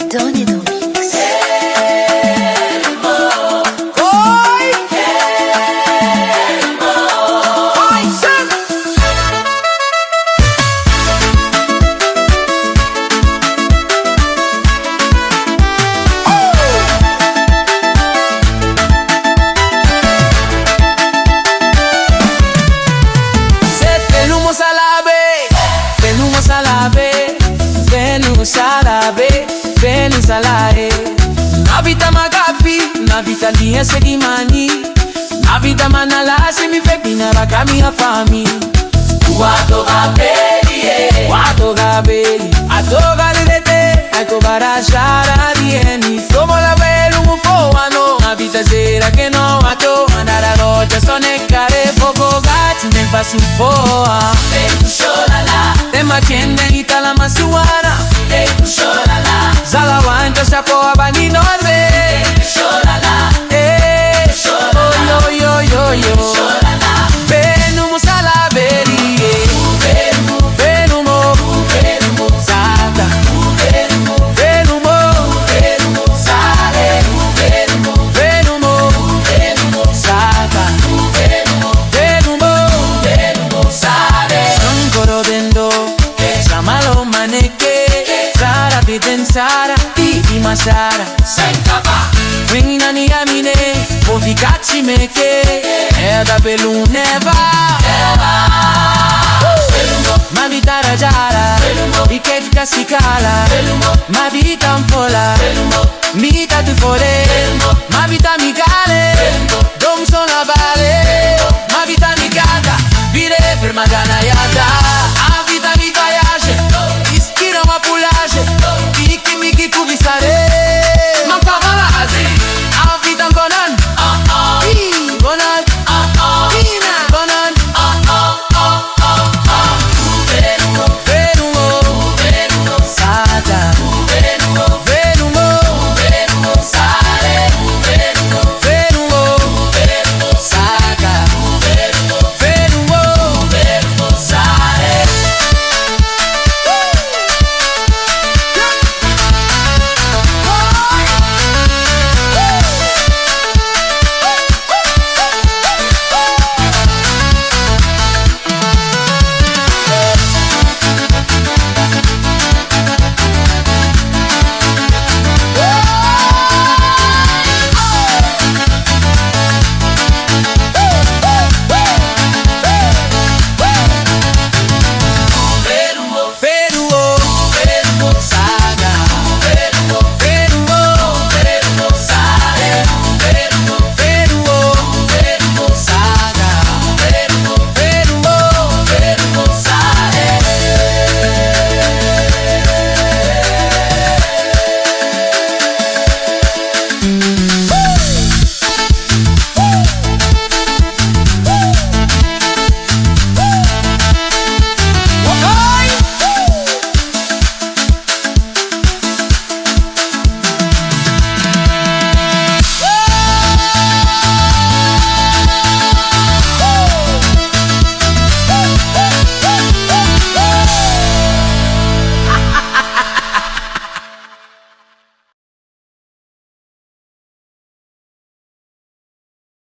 Donny Domix. Fenu salae na vita magapi na vita liye segimani na vita manala mi fekina bakami ya fami wato gabeli atoga lelete atobara shara dieni como la velu mufoano na vita zera que no wato mandara rocha sonekare poco gati nel basufoa tema chende itala masuara Zalawanta shapoa bani norbe yo Venu musalaberi Venu mo Sata Venu mo Sale Venu mo Sata Venu mo Sale Sonkoro bendo Samalo maneke Sara bidensara Di masara Sankaba Wingina ni amine Ofikati meke Eda pelu neva Ma vita rajara Ikeka sikala Ma vita mfola Mita tu fore Ma vita migale